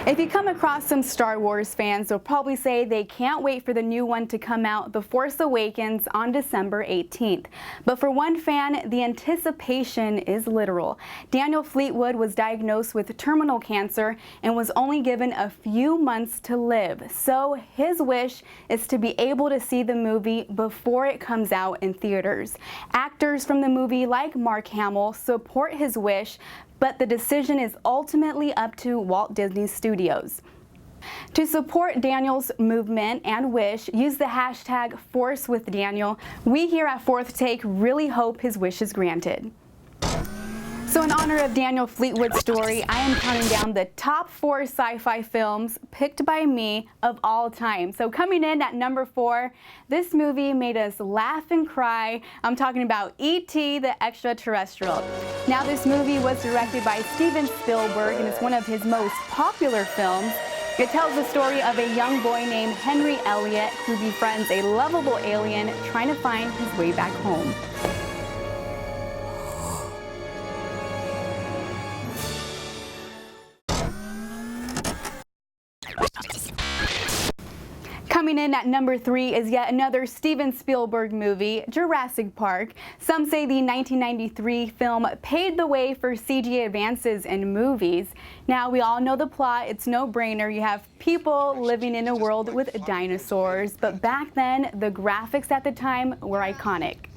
If you come across some Star Wars fans, they'll probably say they can't wait for the new one to come out, The Force Awakens, on December 18th. But for one fan, the anticipation is literal. Daniel Fleetwood was diagnosed with terminal cancer and was only given a few months to live. So his wish is to be able to see the movie before it comes out in theaters. Actors from the movie, like Mark Hamill, support his wish, but the decision is ultimately up to Walt Disney Studios. To support Daniel's movement and wish, use the hashtag #ForceWithDaniel. We here at Fourth Take really hope his wish is granted. So in honor of Daniel Fleetwood's story, I am counting down the top 4 sci-fi films picked by me of all time. So coming in at number 4, this movie made us laugh and cry. I'm talking about E.T. the Extraterrestrial. Now this movie was directed by Steven Spielberg and it's one of his most popular films. It tells the story of a young boy named Henry Elliott who befriends a lovable alien trying to find his way back home. Coming in at number 3 is yet another Steven Spielberg movie, Jurassic Park. Some say the 1993 film paved the way for CG advances in movies. Now we all know the plot, it's no-brainer. You have people living in a world with dinosaurs, but back then the graphics at the time were iconic.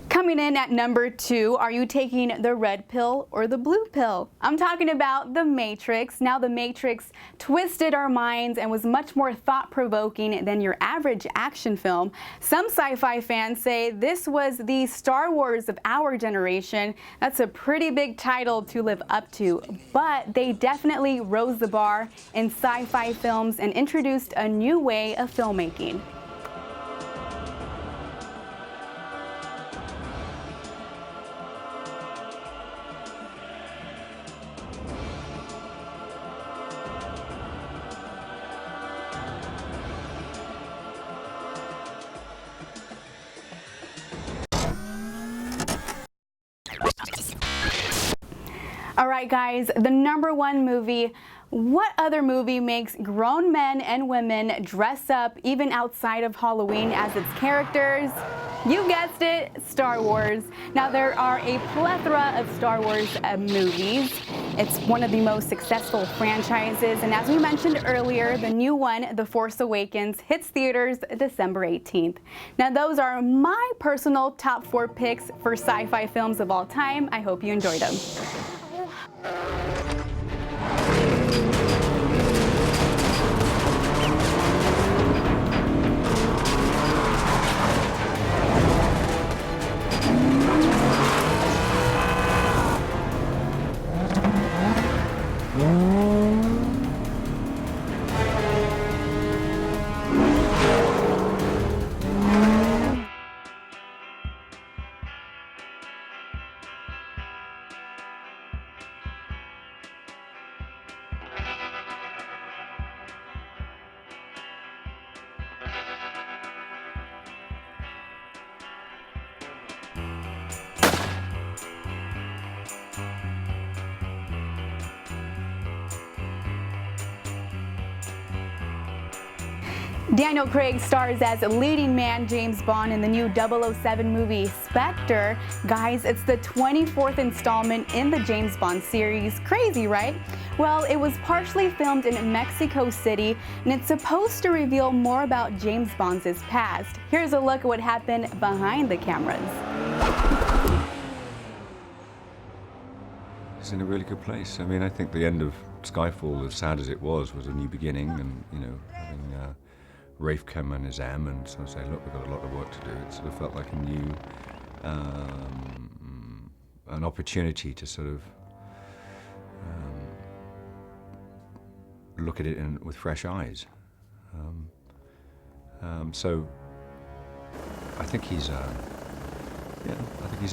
Coming in at number 2, are you taking the red pill or the blue pill? I'm talking about The Matrix. Now The Matrix twisted our minds and was much more thought-provoking than your average action film. Some sci-fi fans say this was the Star Wars of our generation. That's a pretty big title to live up to, but they definitely rose the bar in sci-fi films and introduced a new way of filmmaking. Alright guys, the number 1 movie. What other movie makes grown men and women dress up even outside of Halloween as its characters? You guessed it, Star Wars. Now there are a plethora of Star Wars movies. It's one of the most successful franchises, and as we mentioned earlier, the new one, The Force Awakens, hits theaters December 18th. Now those are my personal top 4 picks for sci-fi films of all time. I hope you enjoyed them. Daniel Craig stars as leading man James Bond in the new 007 movie Spectre. Guys, it's the 24th installment in the James Bond series. Crazy, right? Well, it was partially filmed in Mexico City, and it's supposed to reveal more about James Bond's past. Here's a look at what happened behind the cameras. It's in a really good place. I mean, I think the end of Skyfall, as sad as it was a new beginning, and, you know, having Rafe come and his M and sort of say, look, we've got a lot of work to do. It sort of felt like a new, an opportunity to sort of look at it with fresh eyes. So I think he's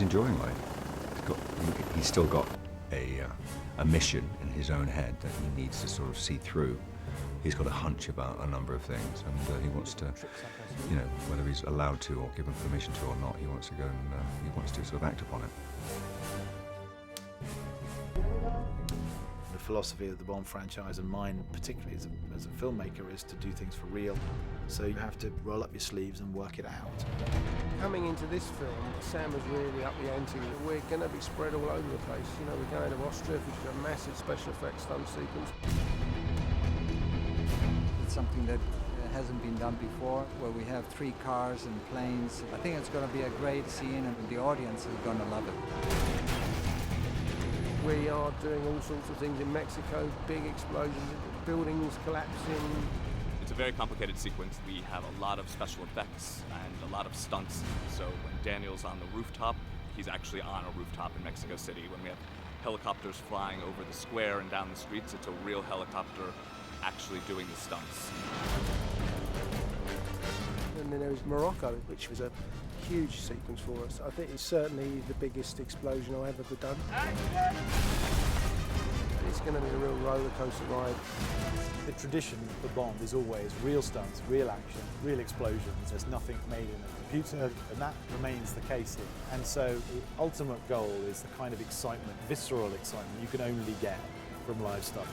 enjoying life. He's still got a mission in his own head that he needs to sort of see through. He's got a hunch about a number of things, and he wants to, whether he's allowed to or given permission to or not, he wants to go and he wants to sort of act upon it. The philosophy of the Bond franchise, and mine particularly as a filmmaker, is to do things for real. So you have to roll up your sleeves and work it out. Coming into this film, Sam was really up the ante. We're going to be spread all over the place. We're going to Austria, which is a massive special effects stunt sequence. It's something that hasn't been done before, where we have 3 cars and planes. I think it's going to be a great scene, and the audience is going to love it. We are doing all sorts of things in Mexico, big explosions, buildings collapsing. It's a very complicated sequence. We have a lot of special effects and a lot of stunts. So when Daniel's on the rooftop, he's actually on a rooftop in Mexico City. When we have helicopters flying over the square and down the streets, it's a real helicopter actually doing the stunts. And then there was Morocco, which was a huge sequence for us. I think it's certainly the biggest explosion I've ever done. It's going to be a real roller coaster ride. The tradition for Bond is always real stunts, real action, real explosions. There's nothing made in a computer, and that remains the case here. And so the ultimate goal is the kind of excitement, visceral excitement, you can only get from live stunts.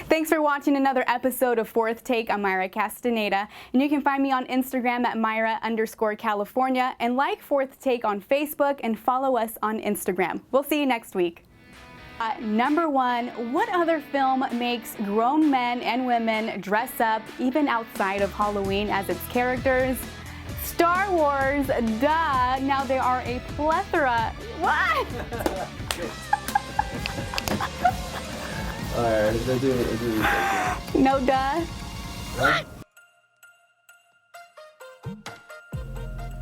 Thanks for watching another episode of Fourth Take. I'm Mayra Castaneda, and you can find me on Instagram at Mayra_California, and like Fourth Take on Facebook and follow us on Instagram. We'll see you next week. Number 1, what other film makes grown men and women dress up even outside of Halloween as its characters? Star Wars, duh. Now there are a plethora. What? Alright, let's do it. No duh. What?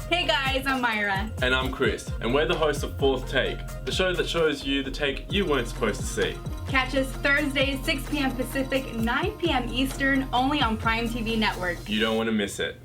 Hey guys, I'm Mayra. And I'm Chris, and we're the hosts of Fourth Take, the show that shows you the take you weren't supposed to see. Catch us Thursdays, 6 p.m. Pacific, 9 p.m. Eastern, only on Prime TV Network. You don't want to miss it.